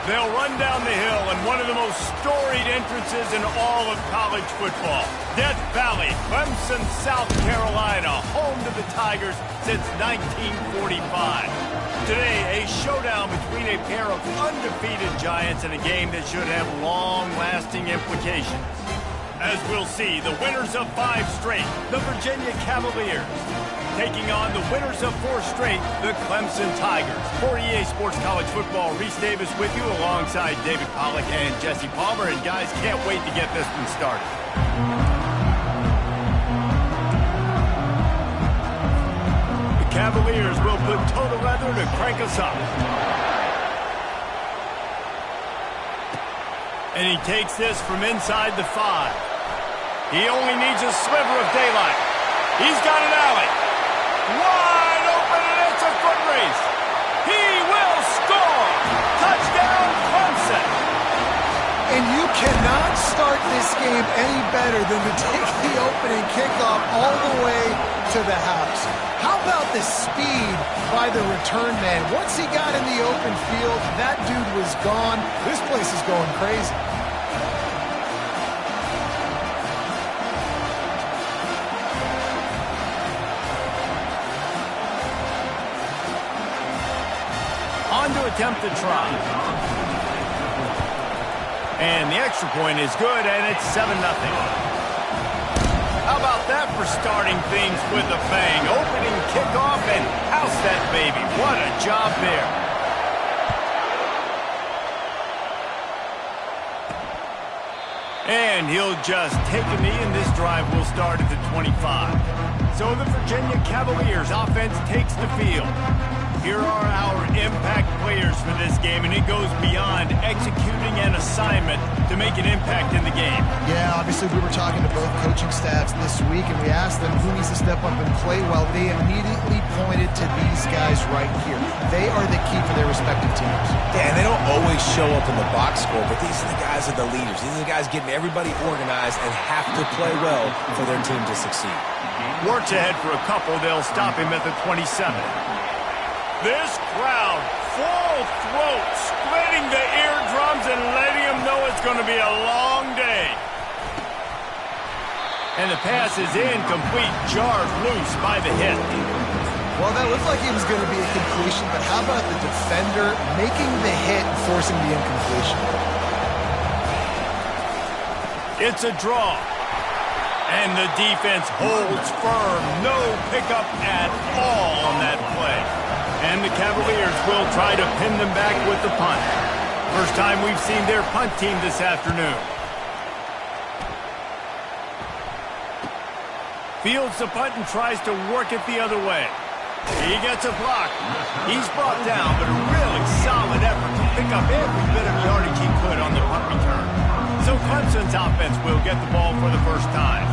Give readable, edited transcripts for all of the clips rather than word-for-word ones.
They'll run down the hill in one of the most storied entrances in all of college football. Death Valley, Clemson, South Carolina, home to the Tigers since 1945. Today, a showdown between a pair of undefeated giants in a game that should have long-lasting implications. As we'll see, the winners of 5 straight, the Virginia Cavaliers, taking on the winners of 4 straight, the Clemson Tigers. For EA Sports College Football, Reese Davis with you alongside David Pollack and Jesse Palmer. And guys, can't wait to get this one started. The Cavaliers will put total leather to crank us up. And he takes this from inside the 5. He only needs a sliver of daylight. He's got an alley. Wide open, and it's a foot race. He will score. Touchdown, Clemson. And you cannot start this game any better than to take the opening kickoff all the way to the house. How about the speed by the return man? Once he got in the open field, that dude was gone. This place is going crazy. To attempt the try. And the extra point is good, and it's 7-0. How about that for starting things with a bang? Opening kickoff and house that baby. What a job there. And he'll just take a knee, and this drive will start at the 25. So the Virginia Cavaliers offense takes the field. Here are our impact players for this game, and it goes beyond executing an assignment to make an impact in the game. Yeah, obviously we were talking to both coaching staffs this week, and we asked them who needs to step up and play well. They immediately pointed to these guys right here. They are the key for their respective teams. Yeah, and they don't always show up in the box score, but these are the guys that are the leaders. These are the guys getting everybody organized and have to play well for their team to succeed. Works ahead for a couple. They'll stop him at the 27. This crowd, full throat, splitting the eardrums and letting them know it's going to be a long day. And the pass is incomplete, jarred loose by the hit. Well, that looked like it was going to be a completion, but how about the defender making the hit and forcing the incompletion? It's a draw. And the defense holds firm. No pickup at all on that play. And the Cavaliers will try to pin them back with the punt. First time we've seen their punt team this afternoon. Fields the punt and tries to work it the other way. He gets a block. He's brought down, but a really solid effort to pick up every bit of yardage he could on the punt return. So Clemson's offense will get the ball for the first time.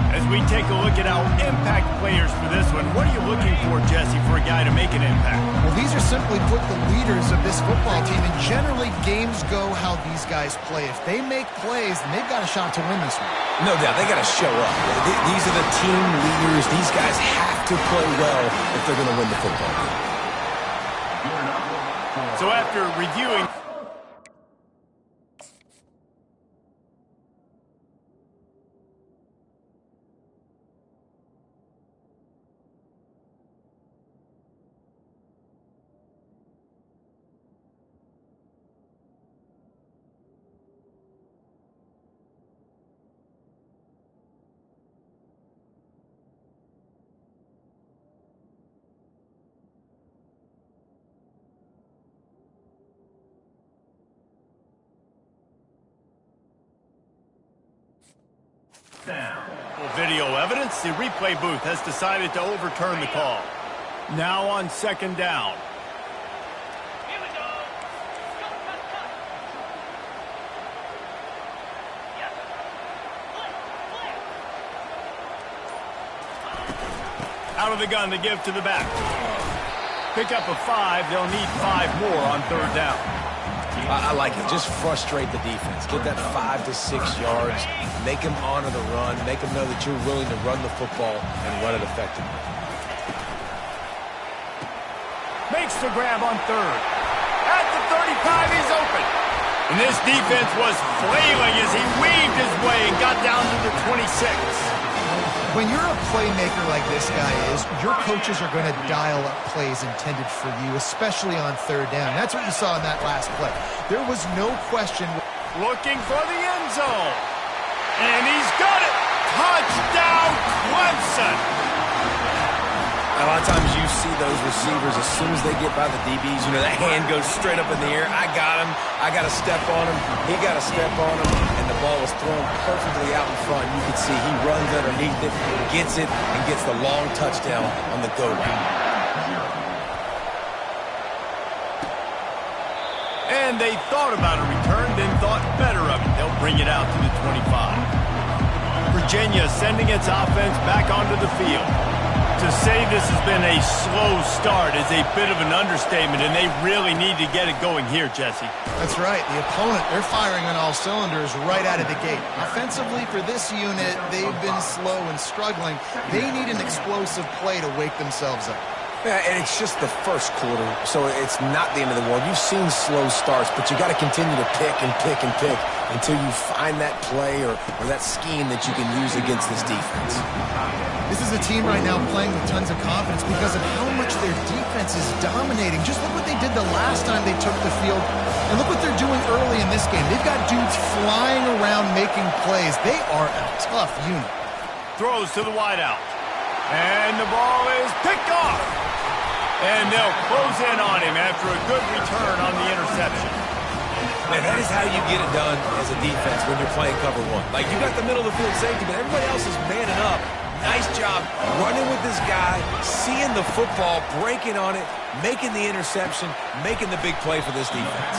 As we take a look at our impact players for this one, what are you looking for, Jesse, for a guy to make an impact? Well, these are simply put the leaders of this football team, and generally games go how these guys play. If they make plays, then they've got a shot to win this one. No doubt, they got to show up. These are the team leaders. These guys have to play well if they're going to win the football game. So after reviewing... Well, video evidence, the replay booth has decided to overturn the call. Now on second down. Here we go. Out of the gun to give to the back. Pick up a 5. They'll need 5 more on third down. I like it. Just frustrate the defense. Get that 5 to 6 yards. Make them honor the run. Make them know that you're willing to run the football and run it effectively. Makes the grab on third. At the 35. 25, he's open. And this defense was flailing as he weaved his way and got down to the 26. When you're a playmaker like this guy is, your coaches are going to dial up plays intended for you, especially on third down. That's what you saw in that last play. There was no question. Looking for the end zone. And he's got it. Touchdown, Clemson. A lot of times you see those receivers, as soon as they get by the DBs, you know, that hand goes straight up in the air. I got him. I got to step on him. He got to step on him. And the ball was thrown perfectly out in front. You can see he runs underneath it, gets it, and gets the long touchdown on the go route. And they thought about a return, then thought better of it. They'll bring it out to the 25. Virginia sending its offense back onto the field. To say this has been a slow start is a bit of an understatement, and they really need to get it going here, Jesse. That's right. The opponent, they're firing on all cylinders right out of the gate. Offensively, for this unit, they've been slow and struggling. They need an explosive play to wake themselves up. Yeah, and it's just the first quarter, so it's not the end of the world. You've seen slow starts, but you got to continue to pick and pick and pick until you find that play or that scheme that you can use against this defense. This is a team right now playing with tons of confidence because of how much their defense is dominating. Just look what they did the last time they took the field, and look what they're doing early in this game. They've got dudes flying around making plays. They are a tough unit. Throws to the wideout. And the ball is picked off. And they'll close in on him after a good return on the interception. Man, that is how you get it done as a defense when you're playing cover one. Like, you got the middle of the field safety, but everybody else is manning up. Nice job running with this guy, seeing the football, breaking on it, making the interception, making the big play for this defense.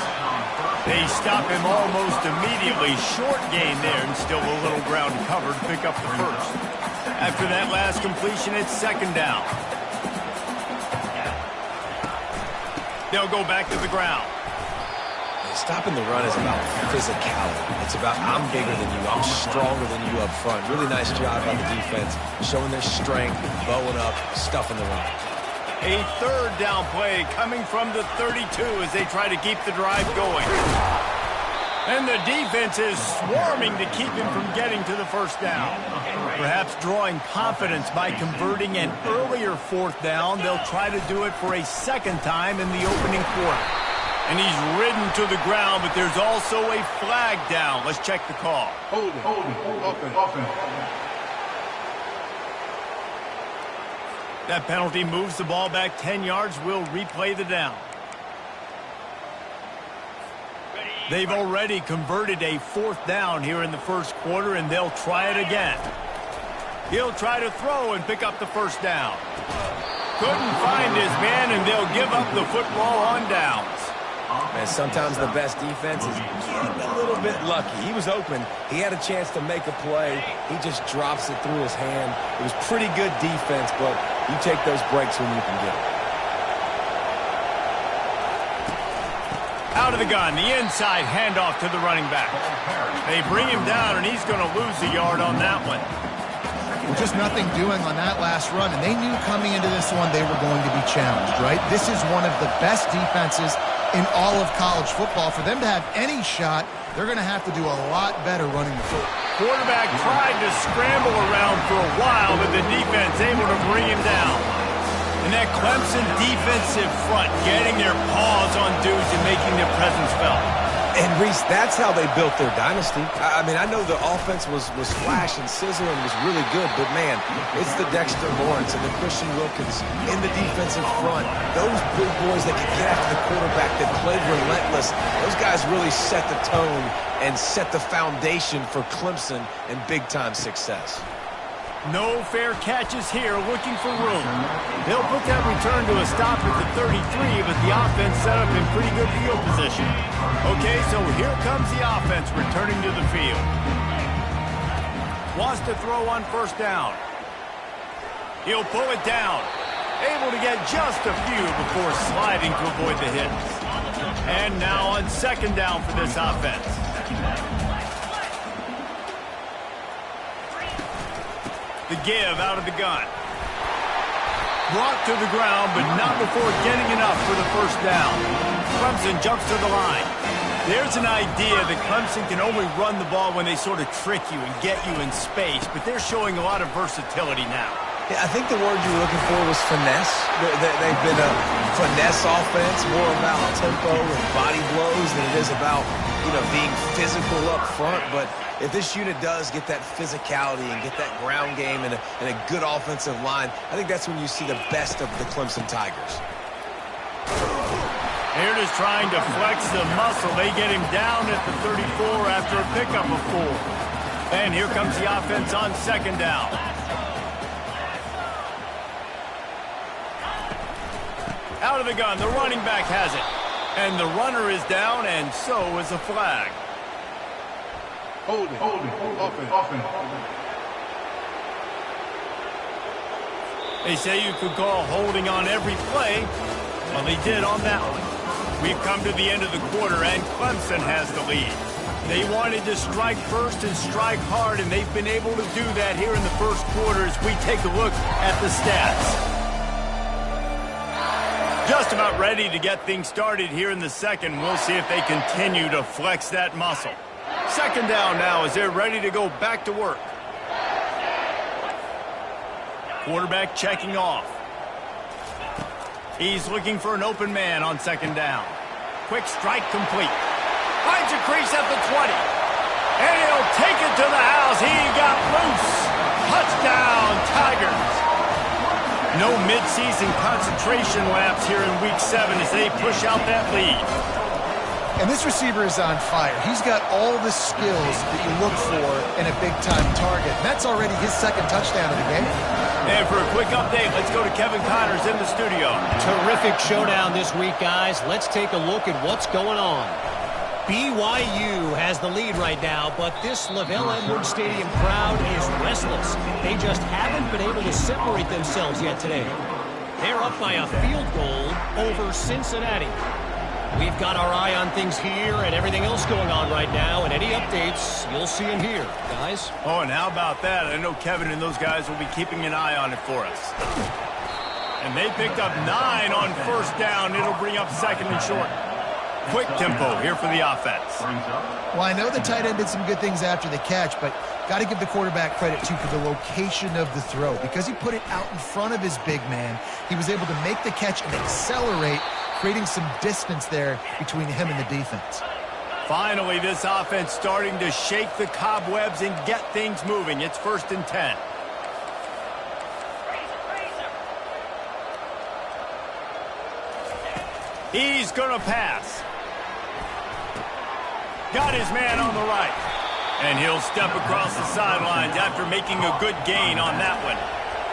They stop him almost immediately. Short gain there, and still a little ground cover to pick up the first. After that last completion, it's second down. They'll go back to the ground. Stopping the run is about physicality. It's about I'm bigger than you, I'm stronger than you up front. Really nice job by the defense, showing their strength, bowing up, stuffing the run. A third down play coming from the 32 as they try to keep the drive going. And the defense is swarming to keep him from getting to the first down. Perhaps drawing confidence by converting an earlier fourth down, they'll try to do it for a second time in the opening quarter. And he's ridden to the ground, but there's also a flag down. Let's check the call. Hold it, open. That penalty moves the ball back 10 yards. We'll replay the down. They've already converted a fourth down here in the first quarter, and they'll try it again. He'll try to throw and pick up the first down. Couldn't find his man, and they'll give up the football on downs. Man, sometimes the best defense is getting a little bit lucky. He was open. He had a chance to make a play. He just drops it through his hand. It was pretty good defense, but you take those breaks when you can get it. Out of the gun, the inside handoff to the running back. They bring him down, and he's going to lose a yard on that one. Well, just nothing doing on that last run, and they knew coming into this one they were going to be challenged, right? This is one of the best defenses in all of college football. For them to have any shot, they're going to have to do a lot better running the football. Quarterback tried to scramble around for a while, but the defense able to bring him down. And that Clemson defensive front getting their paws on dudes and making their presence felt. And, Reese, that's how they built their dynasty. I mean, I know the offense was flash and sizzle and was really good, but, man, it's the Dexter Lawrence and the Christian Wilkins in the defensive front. Those big boys that can get after the quarterback, that played relentless, those guys really set the tone and set the foundation for Clemson and big-time success. No fair catches here, looking for room. They'll put that return to a stop at the 33, but the offense set up in pretty good field position. Okay, so here comes the offense returning to the field. Wants to throw on first down. He'll pull it down. Able to get just a few before sliding to avoid the hits. And now on second down for this offense. The give out of the gun. Brought to the ground, but not before getting enough for the first down. Clemson jumps to the line. There's an idea that Clemson can only run the ball when they sort of trick you and get you in space, but they're showing a lot of versatility now. Yeah, I think the word you were looking for was finesse. They've been a finesse offense, more about tempo and body blows than it is about, being physical up front. But if this unit does get that physicality and get that ground game and a good offensive line, I think that's when you see the best of the Clemson Tigers. They're just trying to flex the muscle. They get him down at the 34 after a pickup of 4. And here comes the offense on second down. Out of the gun, the running back has it. And the runner is down, and so is a flag. Holding. Offense. They say you could call holding on every play. Well, they did on that one. We've come to the end of the quarter, and Clemson has the lead. They wanted to strike first and strike hard, and they've been able to do that here in the first quarter as we take a look at the stats. Just about ready to get things started here in the second. We'll see if they continue to flex that muscle. Second down now as they're ready to go back to work. Quarterback checking off. He's looking for an open man on second down. Quick strike complete. Finds a crease at the 20. And he'll take it to the house. He got loose. Touchdown, Tigers. No midseason concentration laps here in Week 7 as they push out that lead. And this receiver is on fire. He's got all the skills that you look for in a big-time target. That's already his second touchdown of the game. And for a quick update, let's go to Kevin Connors in the studio. Terrific showdown this week, guys. Let's take a look at what's going on. BYU has the lead right now, but this LaVell Edwards Stadium crowd is restless. They just haven't been able to separate themselves yet today. They're up by a field goal over Cincinnati. We've got our eye on things here and everything else going on right now, and any updates, you'll see them here, guys. Oh, and how about that? I know Kevin and those guys will be keeping an eye on it for us. And they picked up 9 on first down. It'll bring up second and short. Quick tempo here for the offense. Well, I know the tight end did some good things after the catch, but got to give the quarterback credit, too, for the location of the throw. Because he put it out in front of his big man, he was able to make the catch and accelerate, creating some distance there between him and the defense. Finally, this offense starting to shake the cobwebs and get things moving. It's 1st and 10. He's going to pass. Got his man on the right. And he'll step across the sidelines after making a good gain on that one.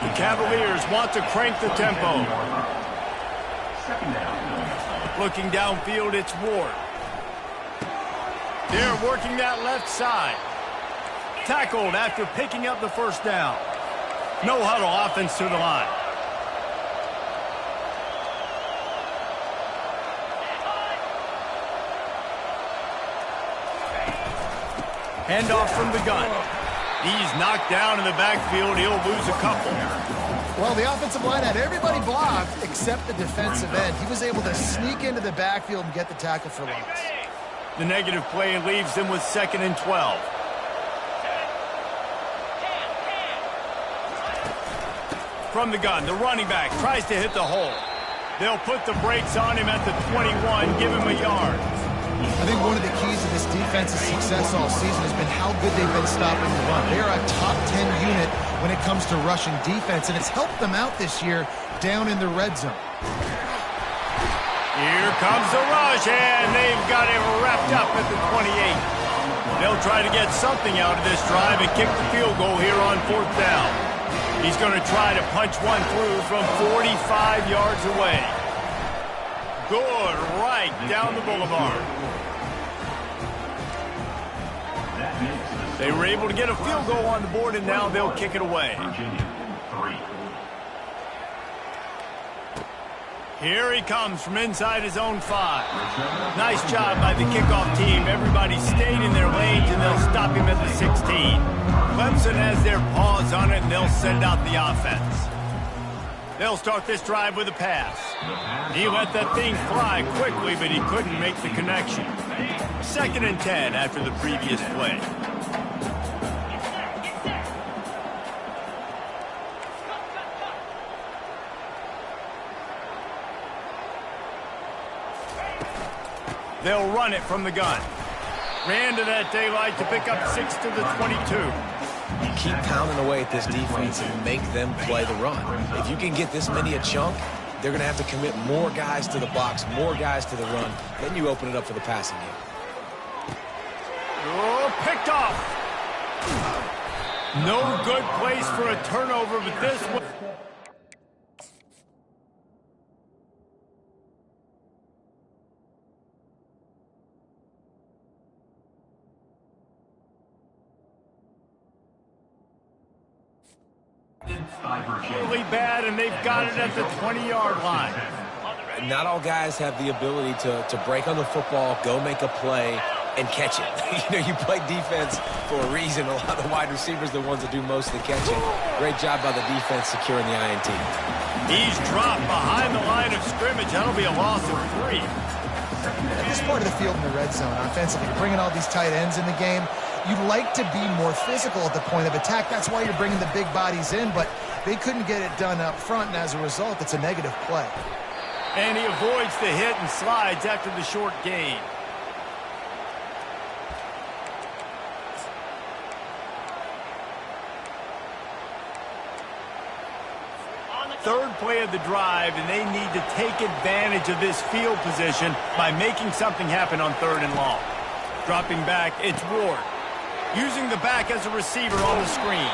The Cavaliers want to crank the tempo. Looking downfield, it's Ward. They're working that left side. Tackled after picking up the first down. No huddle offense to the line. Handoff from the gun. He's knocked down in the backfield. He'll lose a couple. Well, the offensive line had everybody blocked except the defensive end. He was able to sneak into the backfield and get the tackle for loss. The negative play leaves them with 2nd and 12. From the gun, the running back tries to hit the hole. They'll put the brakes on him at the 21, give him a yard. I think one of the keys to this defense's success all season has been how good they've been stopping the run. They are a top 10 unit when it comes to rushing defense, and it's helped them out this year down in the red zone. Here comes the rush, and they've got him wrapped up at the 28. They'll try to get something out of this drive and kick the field goal here on 4th down. He's going to try to punch one through from 45 yards away. Good, right down the boulevard. They were able to get a field goal on the board, and now they'll kick it away. Here he comes from inside his own 5. Nice job by the kickoff team. Everybody stayed in their lanes, and they'll stop him at the 16. Clemson has their paws on it, and they'll send out the offense. They'll start this drive with a pass. He let that thing fly quickly, but he couldn't make the connection. 2nd and 10 after the previous play. They'll run it from the gun. Ran to that daylight to pick up 6 to the 22. Keep pounding away at this defense and make them play the run. If you can get this many a chunk, they're going to have to commit more guys to the box, more guys to the run. Then you open it up for the passing game. Oh, picked off. No good place for a turnover, but this one. Really bad, and they've got it at the 20-yard line. Not all guys have the ability to break on the football, go make a play, and catch it. You play defense for a reason. A lot of the wide receivers are the ones that do most of the catching. Great job by the defense securing the INT. He's dropped behind the line of scrimmage. That'll be a loss of 3. At this part of the field in the red zone, offensively, you're bringing all these tight ends in the game. You'd like to be more physical at the point of attack. That's why you're bringing the big bodies in, but they couldn't get it done up front, and as a result, it's a negative play. And he avoids the hit and slides after the short gain. Third play of the drive, and they need to take advantage of this field position by making something happen on 3rd and long. Dropping back, it's Ward. Using the back as a receiver on the screen.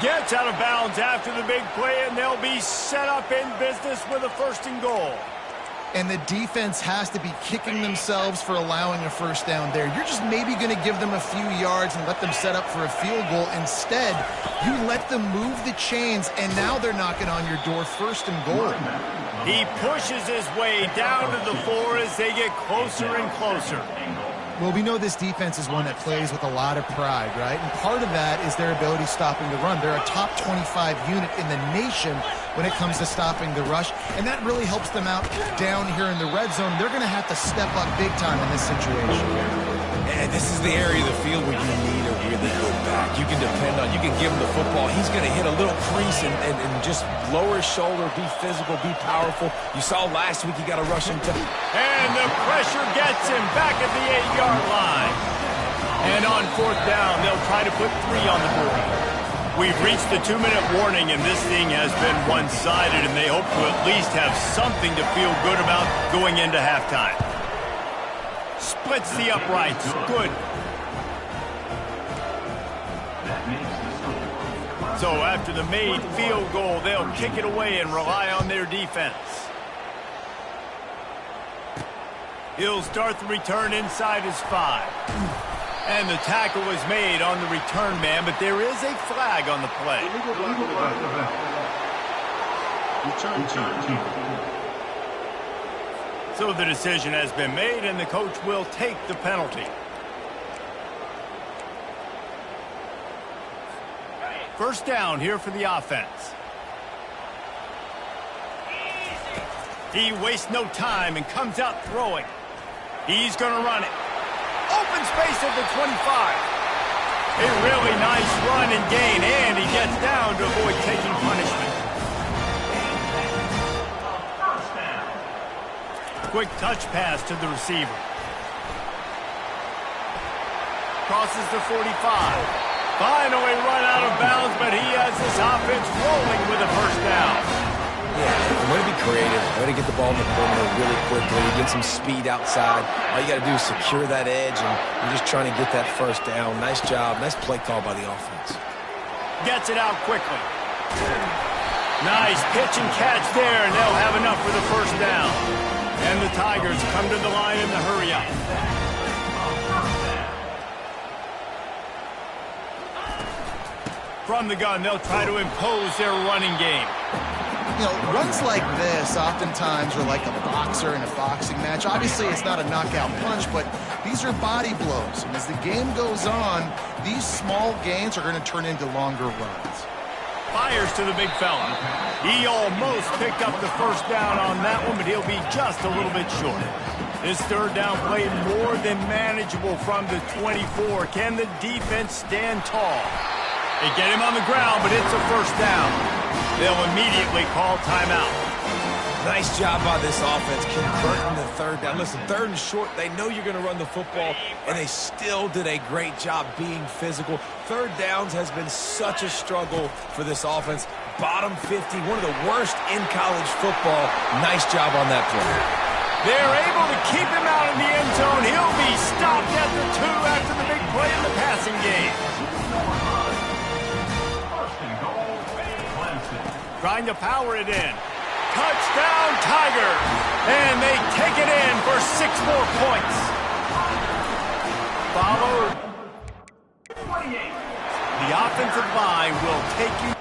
Gets out of bounds after the big play, and they'll be set up in business with a 1st and goal. And the defense has to be kicking themselves for allowing a 1st down there. You're just maybe going to give them a few yards and let them set up for a field goal. Instead, you let them move the chains, and now they're knocking on your door 1st and goal. He pushes his way down to the floor as they get closer and closer. Well, we know this defense is one that plays with a lot of pride, right? And part of that is their ability stopping the run. They're a top 25 unit in the nation when it comes to stopping the rush, and that really helps them out down here in the red zone. They're going to have to step up big time in this situation. And this is the area of the field where you need a really good back. You can depend on, you can give him the football. He's going to hit a little crease and just lower his shoulder, be physical, be powerful. You saw last week he got a rushing touch. And the pressure gets him back at the 8-yard line. And on 4th down, they'll try to put 3 on the board. We've reached the 2-minute warning, and this thing has been one-sided, and they hope to at least have something to feel good about going into halftime. Splits the uprights. Good. So after the made field goal, they'll kick it away and rely on their defense. He'll start the return inside his 5. And the tackle was made on the return man, but there is a flag on the play. So the decision has been made, and the coach will take the penalty. First down here for the offense. He wastes no time and comes out throwing. He's going to run it. Open space at the 25. A really nice run and gain, and he gets down to avoid taking punishment. Quick touch pass to the receiver. Crosses the 45. Finally run out of bounds, but he has this offense rolling with a 1st down. Yeah, way to be creative, way to get the ball in the perimeter really quickly, get some speed outside. All you got to do is secure that edge, and you're just trying to get that 1st down. Nice job, nice play call by the offense. Gets it out quickly. Nice pitch and catch there, and they'll have enough for the 1st down. And the Tigers come to the line in the hurry-up. From the gun, they'll try to impose their running game. You know, runs like this oftentimes are like a boxer in a boxing match. Obviously, it's not a knockout punch, but these are body blows. And as the game goes on, these small gains are going to turn into longer runs. fires to the big fella. He almost picked up the first down on that one, but he'll be just a little bit short. This third down play more than manageable from the 24. Can the defense stand tall? They get him on the ground, but it's a first down. They'll immediately call timeout. Nice job by this offense converting the third down. Listen, third and short, they know you're going to run the football, and they still did a great job being physical. Third downs has been such a struggle for this offense. Bottom 50, one of the worst in college football. Nice job on that play. They're able to keep him out of the end zone. He'll be stopped at the 2 after the big play in the passing game. Trying to power it in. Touchdown, Tigers! And they take it in for 6 more points. Followed. The offensive line will take you.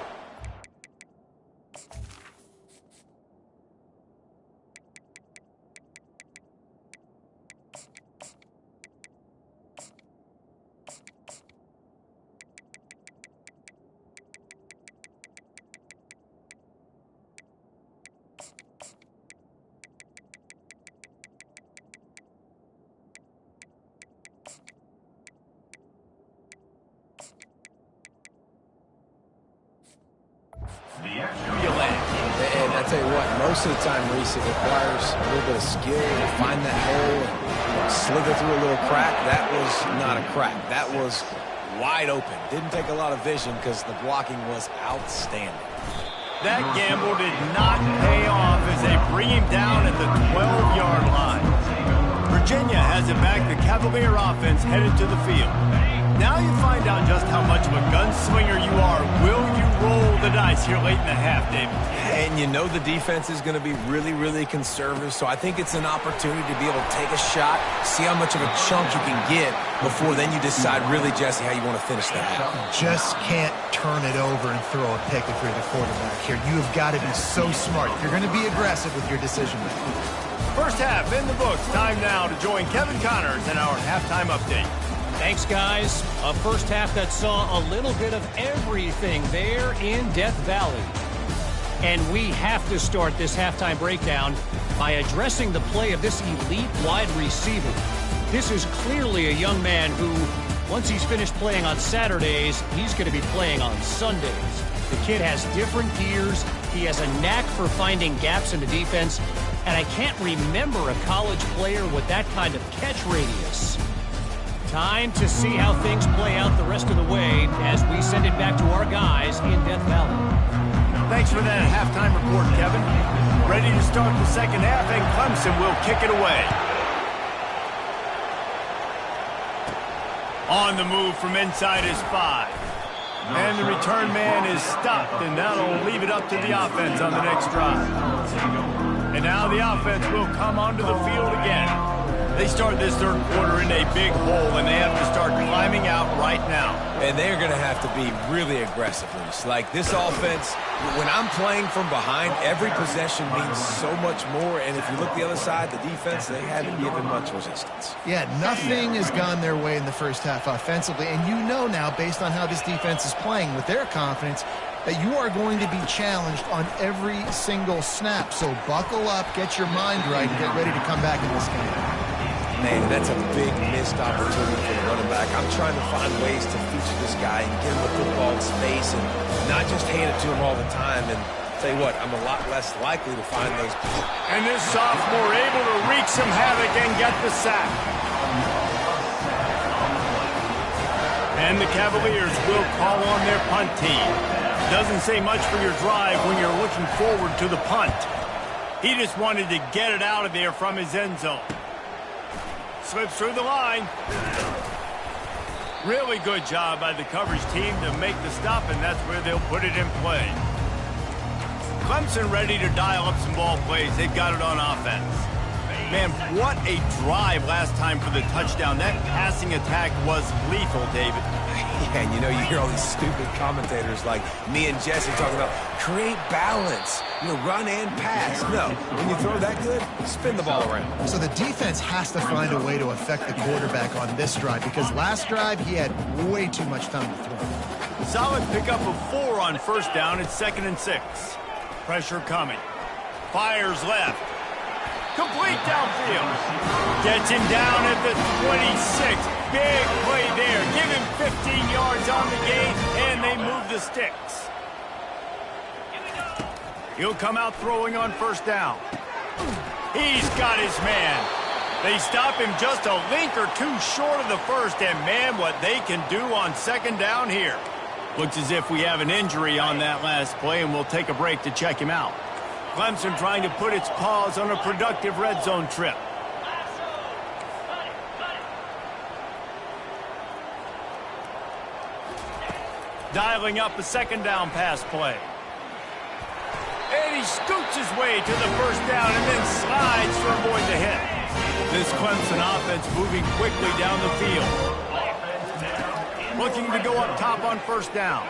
And I tell you what, most of the time, Reese, it requires a little bit of skill to find that hole and slither through a little crack. That was not a crack. That was wide open. Didn't take a lot of vision because the blocking was outstanding. That gamble did not pay off as they bring him down at the 12-yard line. Virginia has it back. The Cavalier offense headed to the field. Now you find out just how much of a gunslinger you are. Will you roll the dice here late in the half, David? And you know the defense is going to be really, really conservative, so I think it's an opportunity to be able to take a shot, see how much of a chunk you can get before then you decide really, Jesse, how you want to finish the half. Just can't turn it over and throw a pick if you're the quarterback here. You have got to be so smart. You're going to be aggressive with your decision making. First half in the books. Time now to join Kevin Connors in our halftime update. Thanks, guys. A first half that saw a little bit of everything there in Death Valley. And we have to start this halftime breakdown by addressing the play of this elite wide receiver. This is clearly a young man who, once he's finished playing on Saturdays, he's going to be playing on Sundays. The kid has different gears. He has a knack for finding gaps in the defense. And I can't remember a college player with that kind of catch radius. Time to see how things play out the rest of the way as we send it back to our guys in Death Valley. Thanks for that halftime report, Kevin. Ready to start the second half, and Clemson will kick it away. On the move from inside his 5. And the return man is stopped, and that'll leave it up to the offense on the next drive. And now the offense will come onto the field again. They start this third quarter in a big hole, and they have to start climbing out right now. And they're going to have to be really aggressive. Like this offense, when I'm playing from behind, every possession means so much more. And if you look the other side, the defense, they haven't given much resistance. Yeah, nothing has gone their way in the first half offensively. And you know now, based on how this defense is playing with their confidence, that you are going to be challenged on every single snap. So buckle up, get your mind right, and get ready to come back in this game. Man, that's a big missed opportunity for the running back. I'm trying to find ways to feature this guy and get him the football in space and not just hand it to him all the time. And tell you what, I'm a lot less likely to find those. And this sophomore able to wreak some havoc and get the sack. And the Cavaliers will call on their punt team. Doesn't say much for your drive when you're looking forward to the punt. He just wanted to get it out of there from his end zone. Slips through the line. Really good job by the coverage team to make the stop, and that's where they'll put it in play. Clemson ready to dial up some ball plays. They've got it on offense. Man, what a drive last time for the touchdown. That passing attack was lethal, David. Yeah, and you know, you hear all these stupid commentators like me and Jesse talking about create balance, run and pass. No, when you throw that good, spin the ball around. So the defense has to find a way to affect the quarterback on this drive because last drive he had way too much time to throw. solid pickup of 4 on first down. It's 2nd and 6. Pressure coming. Fires left. Complete downfield. Gets him down at the 26. Big play there. Give him 15 yards on the gain, and they move the sticks. He'll come out throwing on first down. He's got his man. They stop him just a link or two short of the first, and man, what they can do on 2nd down here. Looks as if we have an injury on that last play, and we'll take a break to check him out. Clemson trying to put its paws on a productive red zone trip. Dialing up a 2nd down pass play. And he scoots his way to the first down and then slides to avoid the hit. This Clemson offense moving quickly down the field. Looking to go up top on first down.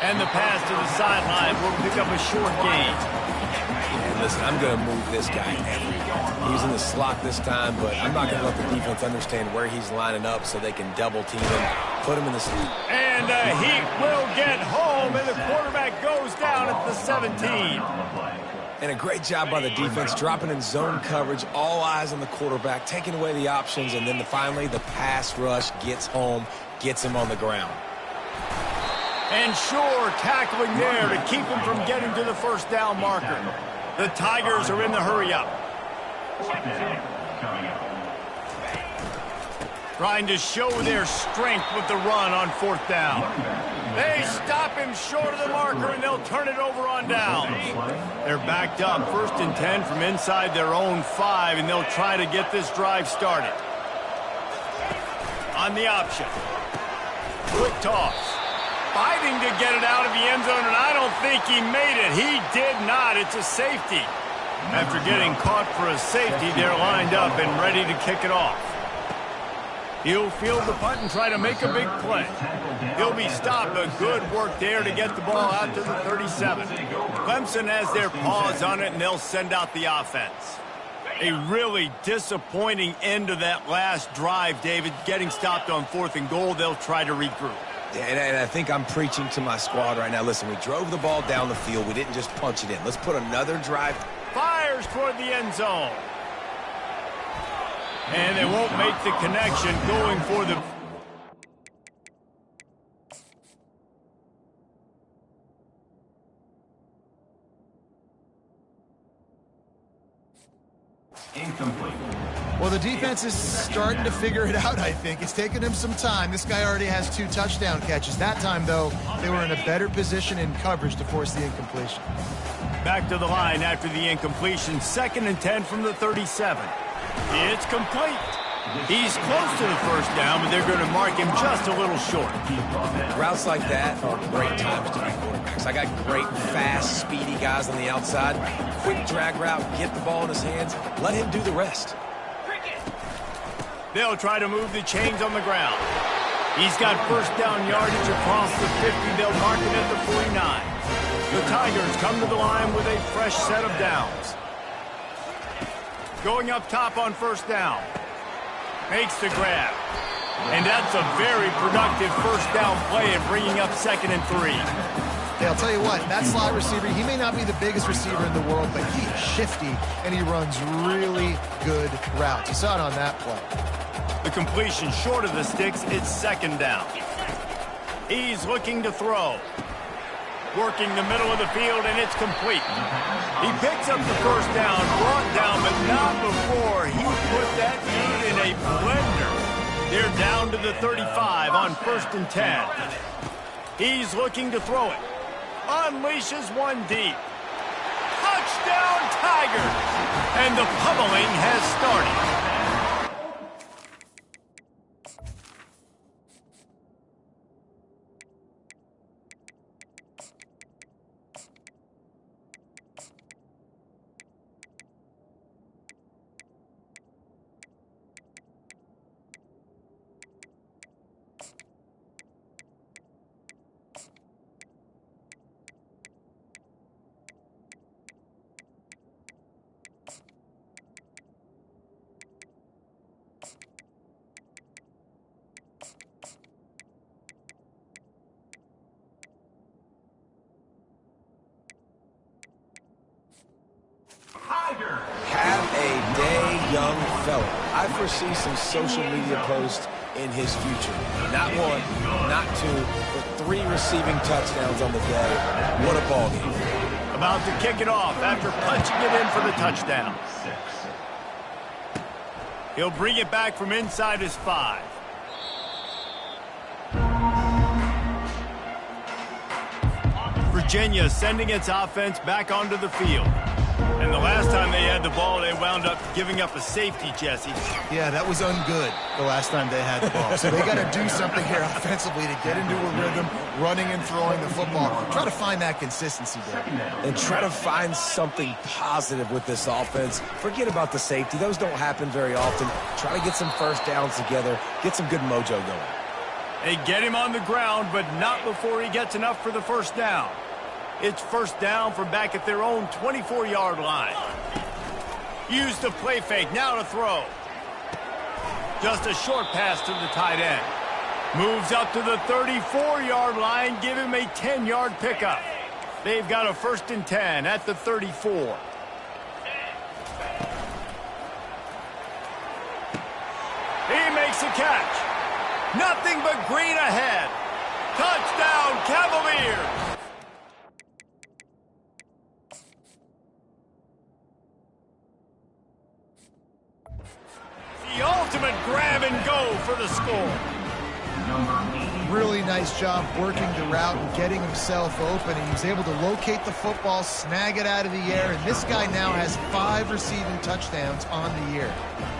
And the pass to the sideline will pick up a short gain. And listen, I'm going to move this guy everywhere. He's in the slot this time, but I'm not going to let the defense understand where he's lining up so they can double team him, put him in the slot. And he will get home, and the quarterback goes down at the 17. And a great job by the defense, dropping in zone coverage, all eyes on the quarterback, taking away the options, and then finally the pass rush gets home, gets him on the ground. And sure, tackling there to keep him from getting to the first down marker. The Tigers are in the hurry-up. Trying to show their strength with the run on 4th down. They stop him short of the marker, and they'll turn it over on downs. They're backed up, 1st and 10 from inside their own 5, and they'll try to get this drive started. On the option. Quick toss. Fighting to get it out of the end zone, and I don't think he made it. He did not. It's a safety. After getting caught for a safety, they're lined up and ready to kick it off. He'll field the punt and try to make a big play. He'll be stopped, but good work there to get the ball out to the 37. Clemson has their paws on it, and they'll send out the offense. A really disappointing end of that last drive, David. Getting stopped on 4th and goal, they'll try to regroup. And I think I'm preaching to my squad right now. Listen, we drove the ball down the field. We didn't just punch it in. Let's put another drive. Fires toward the end zone. And they won't make the connection, going for the... Incomplete. Well, the defense is starting to figure it out, I think. It's taken him some time. This guy already has 2 touchdown catches. That time, though, they were in a better position in coverage to force the incompletion. Back to the line after the incompletion. 2nd and 10 from the 37. It's complete. He's close to the first down, but they're going to mark him just a little short. Routes like that are great times to be quarterbacks. I got great, fast, speedy guys on the outside. Quick drag route, get the ball in his hands. Let him do the rest. They'll try to move the chains on the ground. He's got first down yardage across the 50. They'll mark it at the 49. The Tigers come to the line with a fresh set of downs. Going up top on first down. Makes the grab. And that's a very productive first down play and bringing up 2nd and 3. Hey, I'll tell you what, that slot receiver, he may not be the biggest receiver in the world, but he is shifty, and he runs really good routes. You saw it on that play. The completion short of the sticks, it's 2nd down. He's looking to throw. Working the middle of the field, and it's complete. He picks up the first down, brought down, but not before he put that dude in a blender. They're down to the 35 on 1st and 10. He's looking to throw it. Unleashes one deep. Touchdown, Tigers! And the pummeling has started. young fella. I foresee some social media posts in his future. Not one, not two, but 3 receiving touchdowns on the day. What a ball game. About to kick it off after punching it in for the touchdown. He'll bring it back from inside his 5. Virginia sending its offense back onto the field. And the last time they had the ball, they wound up giving up a safety, Jesse. Yeah, that was ungood the last time they had the ball. So they got to do something here offensively to get into a rhythm, running and throwing the football. Try to find that consistency there. And try to find something positive with this offense. Forget about the safety. Those don't happen very often. Try to get some first downs together, get some good mojo going. They get him on the ground, but not before he gets enough for the first down. It's first down from back at their own 24-yard line. Use the play fake, now to throw. Just a short pass to the tight end. Moves up to the 34-yard line, give him a 10-yard pickup. They've got a 1st and 10 at the 34. He makes a catch. Nothing but green ahead. Touchdown, Cavaliers! The ultimate grab and go for the score. Really nice job working the route and getting himself open. He was able to locate the football, snag it out of the air, and this guy now has 5 receiving touchdowns on the year.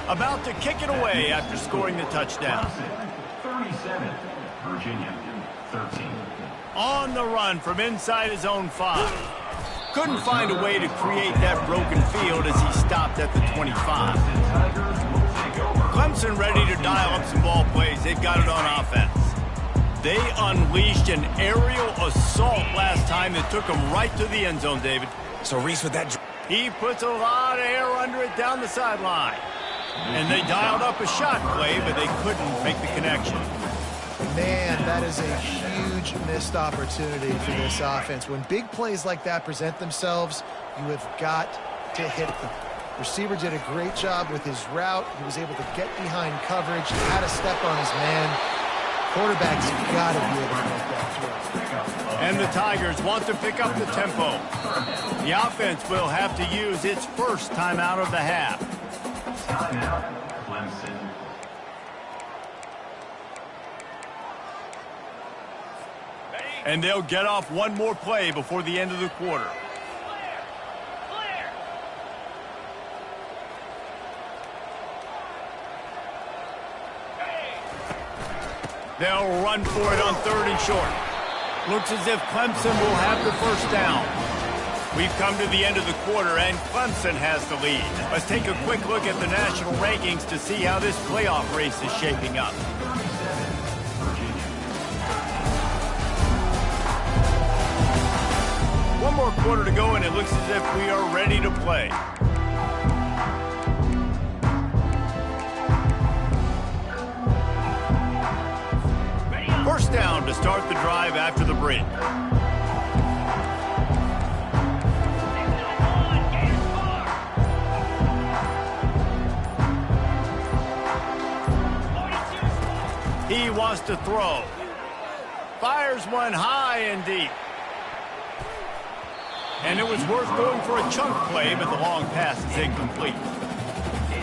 About to kick it away after scoring the touchdown. 37, Virginia, 13. On the run from inside his own 5. Couldn't find a way to create that broken field as he stopped at the 25. Clemson ready to dial up some ball plays. They've got it on offense. They unleashed an aerial assault last time that took them right to the end zone, David. So Reese with that. He puts a lot of air under it down the sideline. And they dialed up a shot play, but they couldn't make the connection. Man, that is a huge missed opportunity for this offense. When big plays like that present themselves, you have got to hit them. Receiver did a great job with his route. He was able to get behind coverage, had a step on his man. Quarterback's got to be able to make that throw. And the Tigers want to pick up the tempo. The offense will have to use its first timeout of the half. Timeout, Clemson. And they'll get off one more play before the end of the quarter. They'll run for it on 3rd and short. Looks as if Clemson will have the first down. We've come to the end of the quarter, and Clemson has the lead. Let's take a quick look at the national rankings to see how this playoff race is shaping up. One more quarter to go, and it looks as if we are ready to play. First down to start the drive after the break. He wants to throw. Fires one high and deep. And it was worth going for a chunk play, but the long pass is incomplete.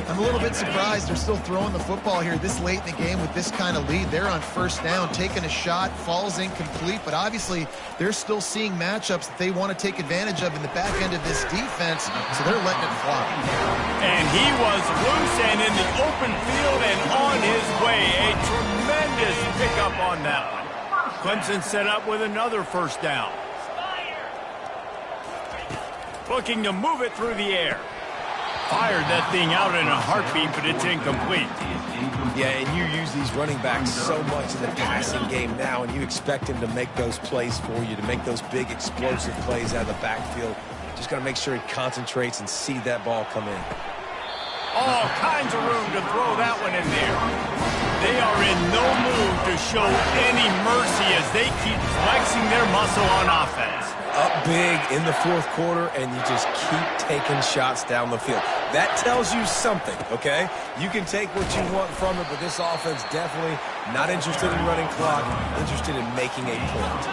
I'm a little bit surprised they're still throwing the football here this late in the game with this kind of lead. They're on first down, taking a shot, falls incomplete, but obviously they're still seeing matchups that they want to take advantage of in the back end of this defense, so they're letting it fly. And he was loose and in the open field and on his way. A tremendous pickup on that one. Clemson set up with another first down. Looking to move it through the air. Fired that thing out in a heartbeat, but it's incomplete. Yeah, and you use these running backs so much in the passing game now, and you expect him to make those plays for you, to make those big explosive plays out of the backfield. Just got to make sure he concentrates and see that ball come in. All kinds of room to throw that one in there. They are in no mood to show any mercy as they keep flexing their muscle on offense. Up big in the fourth quarter, and you just keep taking shots down the field. That tells you something, okay? You can take what you want from it, but this offense definitely not interested in running clock, interested in making a point.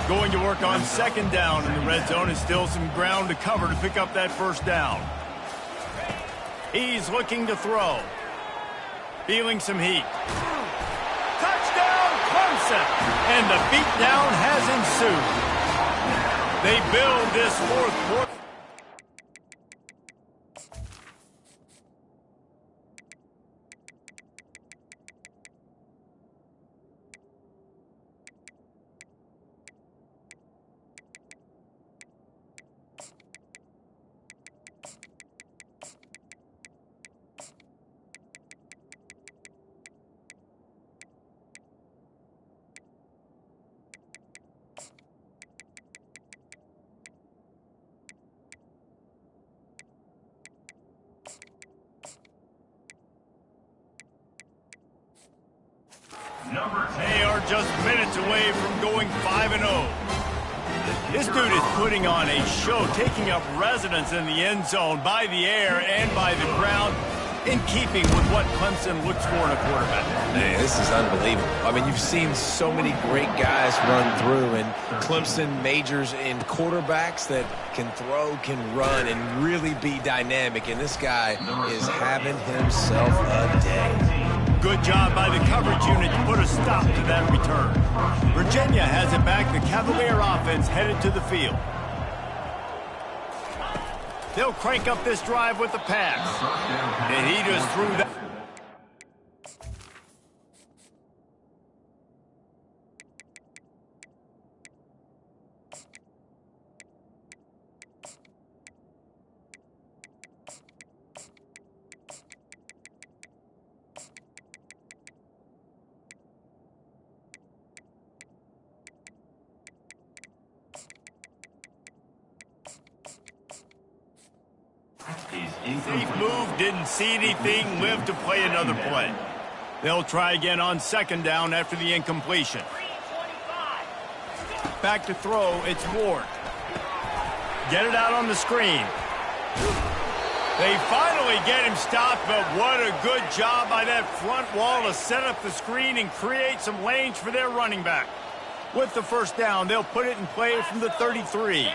Going to work on second down in the red zone, and still some ground to cover to pick up that first down. He's looking to throw. Feeling some heat. Touchdown, Clemson! And the beatdown has ensued. They build this fourth quarter. They are just minutes away from going 5-0. This dude is putting on a show, taking up residence in the end zone by the air and by the ground, in keeping with what Clemson looks for in a quarterback. Man, this is unbelievable. I mean, you've seen so many great guys run through, and Clemson majors in quarterbacks that can throw, can run, and really be dynamic, and this guy is having himself a day. Good job by the coverage unit to put a stop to that return. Virginia has it back. The Cavalier offense headed to the field. They'll crank up this drive with the pass. And he just threw that. Safe move, didn't see anything, lived to play another play. They'll try again on second down after the incompletion. Back to throw, it's Ward. Get it out on the screen. They finally get him stopped, but what a good job by that front wall to set up the screen and create some lanes for their running back. With the first down, they'll put it in play from the 33.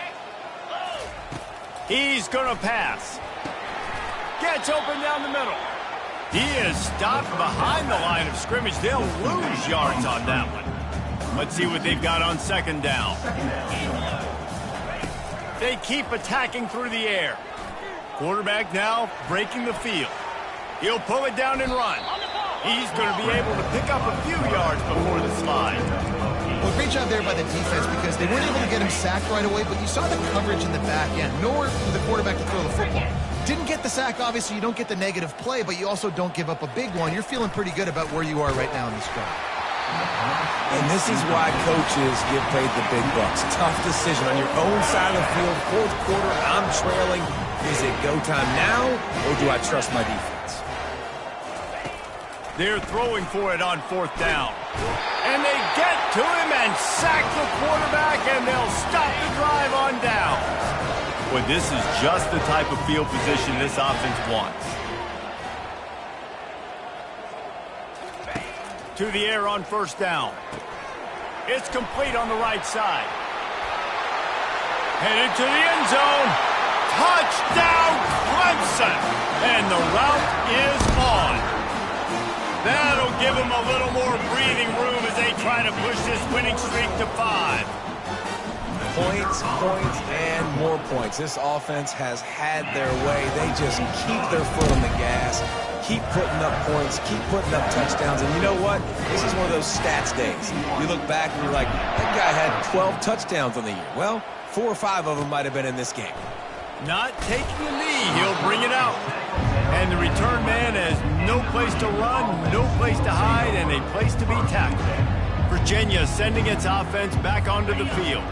He's going to pass. Gets open down the middle. He is stopped behind the line of scrimmage. They'll lose yards on that one. Let's see what they've got on second down. They keep attacking through the air. Quarterback now breaking the field. He'll pull it down and run. He's going to be able to pick up a few yards before the slide. Well, great job there by the defense because they weren't able to get him sacked right away, but you saw the coverage in the back end. Nowhere for the quarterback to throw the football. Didn't get the sack, obviously. You don't get the negative play, but you also don't give up a big one. You're feeling pretty good about where you are right now in this drive. And this is why coaches get paid the big bucks. Tough decision on your own side of the field. Fourth quarter, I'm trailing. Is it go time now, or do I trust my defense? They're throwing for it on fourth down. And they get to him and sack the quarterback, and they'll stop the drive on down. Well, this is just the type of field position this offense wants. To the air on first down. It's complete on the right side. Headed to the end zone. Touchdown, Clemson! And the route is on. That'll give them a little more breathing room as they try to push this winning streak to 5. Points, points, and more points. This offense has had their way. They just keep their foot on the gas, keep putting up points, keep putting up touchdowns. And you know what? This is one of those stats days. You look back and you're like, that guy had 12 touchdowns on the year. Well, 4 or 5 of them might have been in this game. Not taking a knee, he'll bring it out. And the return man has no place to run, no place to hide, and a place to be tackled. Virginia sending its offense back onto the field.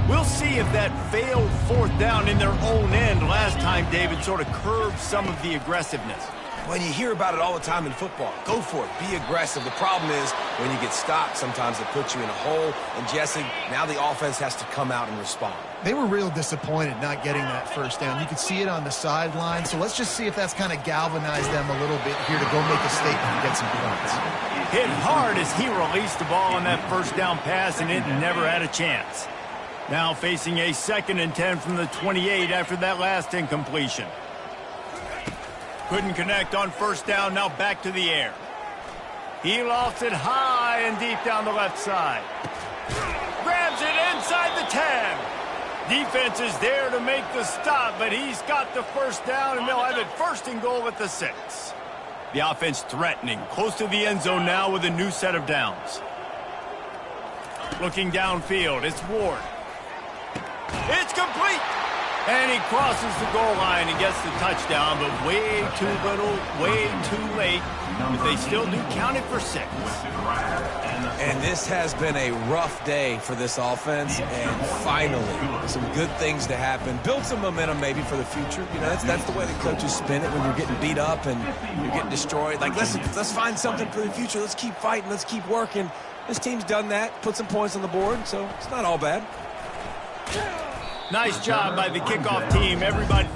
We'll see if that failed fourth down in their own end last time, David, sort of curbed some of the aggressiveness. Well, you hear about it all the time in football. Go for it. Be aggressive. The problem is when you get stopped, sometimes it puts you in a hole. And, Jesse, now the offense has to come out and respond. They were real disappointed not getting that first down. You could see it on the sideline. So let's just see if that's kind of galvanized them a little bit here to go make a statement and get some points. Hit hard as he released the ball on that first down pass, and it never had a chance. Now facing a 2nd and 10 from the 28 after that last incompletion. Couldn't connect on first down, now back to the air. He lofts it high and deep down the left side. Grabs it inside the 10. Defense is there to make the stop, but he's got the first down, and they'll have it 1st and goal at the 6. The offense threatening, close to the end zone now with a new set of downs. Looking downfield, it's Ward. It's complete! And he crosses the goal line and gets the touchdown, but way too little, way too late. But they still do count it for 6. And this has been a rough day for this offense, and finally, some good things to happen. Build some momentum maybe for the future. You know, that's the way the coaches spin it when you're getting beat up and you're getting destroyed. Like, let's find something for the future. Let's keep fighting. Let's keep working. This team's done that, put some points on the board, so it's not all bad. Nice job by the kickoff team. Everybody.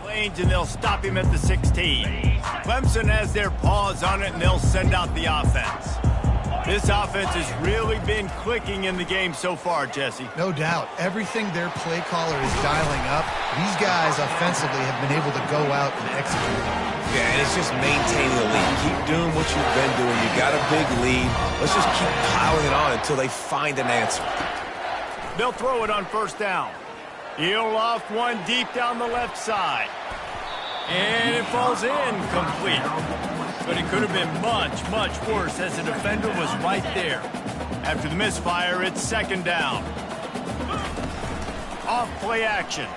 Lanes, and they'll stop him at the 16. Clemson has their paws on it, and they'll send out the offense. This offense has really been clicking in the game so far, Jesse. No doubt. Everything their play caller is dialing up, these guys offensively have been able to go out and execute. Yeah, and it's just maintaining the lead. Keep doing what you've been doing. You got a big lead. Let's just keep piling it on until they find an answer. They'll throw it on first down. He'll loft one deep down the left side. And it falls in complete. But it could have been much, much worse as the defender was right there. After the misfire, it's 2nd down. Off play action.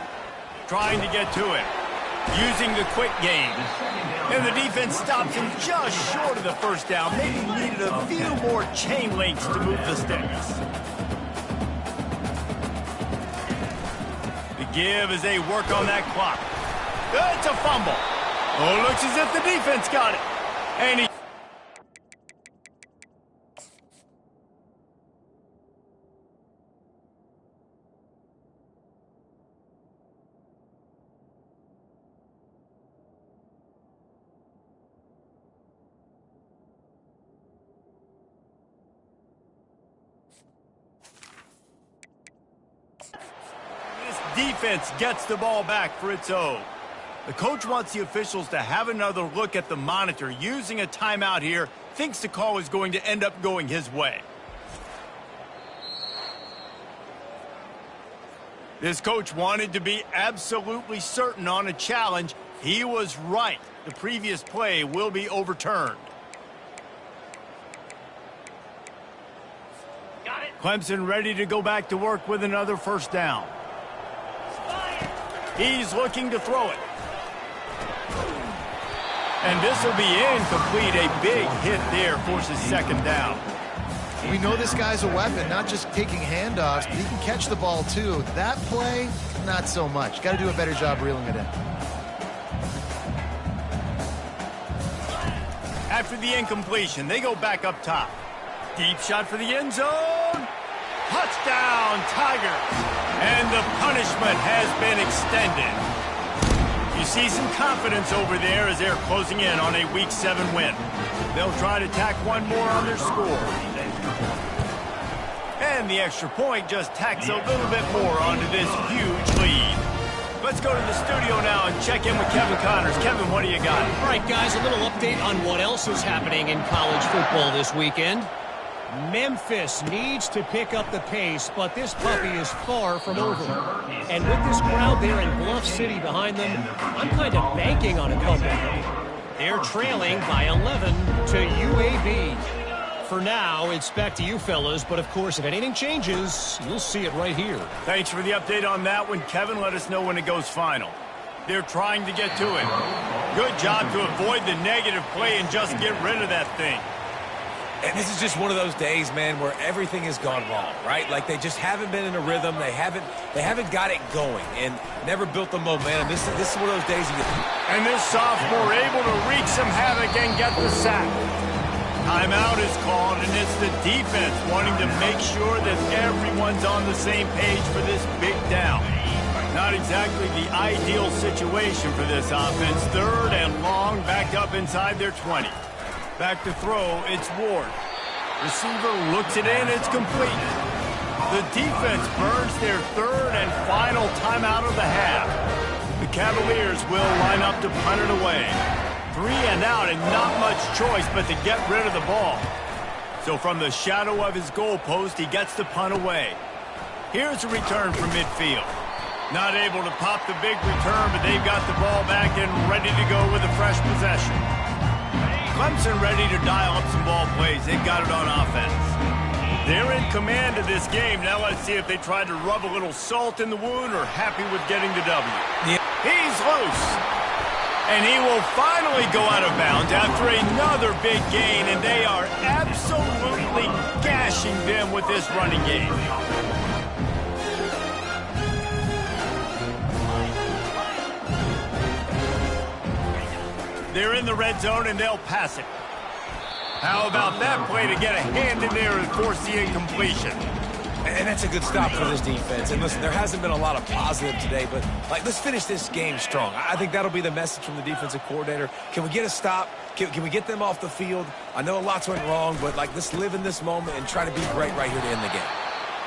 Trying to get to it. Using the quick game. And the defense stops him just short of the first down. Maybe needed a few more chain links to move the sticks. Give as they work on that clock. It's a fumble. Oh, looks as if the defense got it. And he... defense gets the ball back for its own. The coach wants the officials to have another look at the monitor. Using a timeout here, thinks the call is going to end up going his way. This coach wanted to be absolutely certain on a challenge. He was right. The previous play will be overturned. Got it. Clemson ready to go back to work with another first down. He's looking to throw it. And this will be incomplete. A big hit there forces 2nd down. We know this guy's a weapon, not just taking handoffs, but he can catch the ball too. That play, not so much. Got to do a better job reeling it in. After the incompletion, they go back up top. Deep shot for the end zone. Touchdown, Tigers. And the punishment has been extended. You see some confidence over there as they're closing in on a Week 7 win. They'll try to tack one more on their score. And the extra point just tacks a little bit more onto this huge lead. Let's go to the studio now and check in with Kevin Connors. Kevin, what do you got? All right, guys, a little update on what else is happening in college football this weekend. Memphis needs to pick up the pace, but this puppy is far from over. And with this crowd there in Bluff City behind them, I'm kind of banking on a comeback. They're trailing by 11 to UAB. For now, it's back to you fellas, but of course, if anything changes, you'll see it right here. Thanks for the update on that one, Kevin. Let us know when it goes final. They're trying to get to it. Good job to avoid the negative play and just get rid of that thing. And this is just one of those days, man, where everything has gone wrong, right? Like they just haven't been in a rhythm. They haven't got it going and never built the momentum. This is one of those days you get. And this sophomore able to wreak some havoc and get the sack. Timeout is called, and it's the defense wanting to make sure that everyone's on the same page for this big down. Not exactly the ideal situation for this offense. 3rd and long, backed up inside their 20. Back to throw, it's Ward. Receiver looks it in, it's complete. The defense burns their 3rd and final timeout of the half. The Cavaliers will line up to punt it away. 3 and out and not much choice but to get rid of the ball. So from the shadow of his goalpost, he gets the punt away. Here's a return from midfield. Not able to pop the big return, but they've got the ball back and ready to go with a fresh possession. Clemson ready to dial up some ball plays. They've got it on offense. They're in command of this game. Now let's see if they tried to rub a little salt in the wound or happy with getting the W. Yeah. He's loose. And he will finally go out of bounds after another big gain, and they are absolutely gashing them with this running game. They're in the red zone, and they'll pass it. How about that play to get a hand in there and force the incompletion? And that's a good stop for this defense. And listen, there hasn't been a lot of positive today, but let's finish this game strong. I think that'll be the message from the defensive coordinator. Can we get a stop? Can we get them off the field? I know a lot's went wrong, but let's live in this moment and try to be great right here to end the game.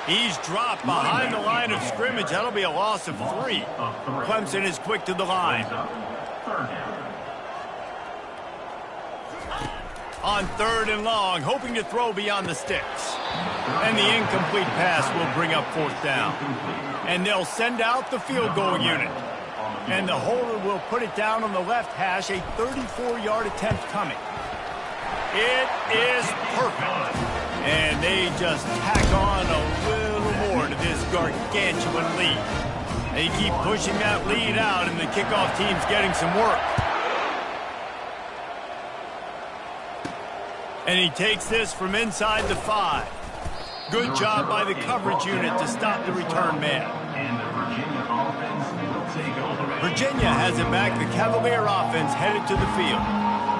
He's dropped behind the line of scrimmage. That'll be a loss of 3. Clemson is quick to the line. On 3rd and long, hoping to throw beyond the sticks. And the incomplete pass will bring up 4th down. And they'll send out the field goal unit. And the holder will put it down on the left hash, a 34-yard attempt coming. It is perfect. And they just tack on a little more to this gargantuan lead. They keep pushing that lead out, and the kickoff team's getting some work. And he takes this from inside the 5. Good job by the coverage unit to stop the return man. Virginia has it back. The Cavalier offense headed to the field.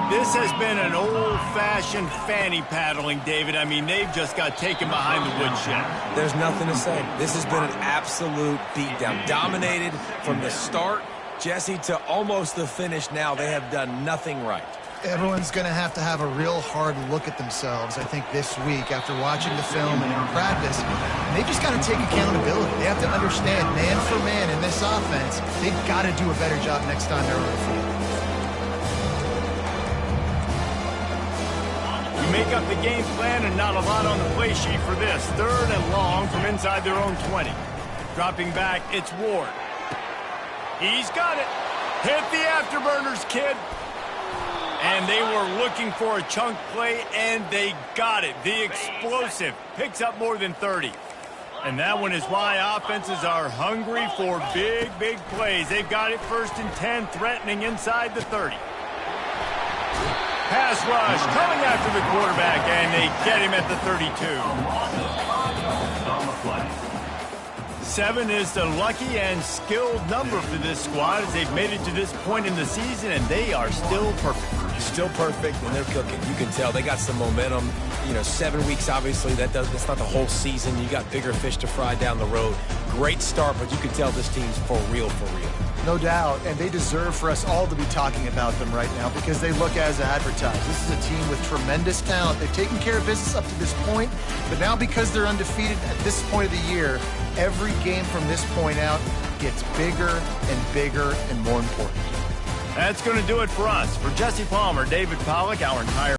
This has been an old-fashioned fanny paddling, David. I mean, they've just got taken behind the woodshed. There's nothing to say. This has been an absolute beatdown. Dominated from the start, Jesse, to almost the finish now. They have done nothing right. Everyone's going to have a real hard look at themselves, I think, this week after watching the film and in practice. And they just got to take accountability. They have to understand, man for man in this offense, they've got to do a better job next time they're on the field. You make up the game plan and not a lot on the play sheet for this. 3rd and long from inside their own 20. Dropping back, it's Ward. He's got it. Hit the afterburners, kid. And they were looking for a chunk play, and they got it. The explosive picks up more than 30. And that one is why offenses are hungry for big, big plays. They've got it 1st and 10, threatening inside the 30. Pass rush coming after the quarterback, and they get him at the 32. 7 is the lucky and skilled number for this squad as they've made it to this point in the season, and they are still perfect. Still perfect, and they're cooking. You can tell they got some momentum. 7 weeks, obviously, that's not the whole season. You got bigger fish to fry down the road. Great start, but you can tell this team's for real, for real. No doubt, and they deserve for us all to be talking about them right now because they look as advertised. This is a team with tremendous talent. They've taken care of business up to this point, but now because they're undefeated at this point of the year, every game from this point out, gets bigger and bigger and more important. That's going to do it for us. For Jesse Palmer, David Pollack, our entire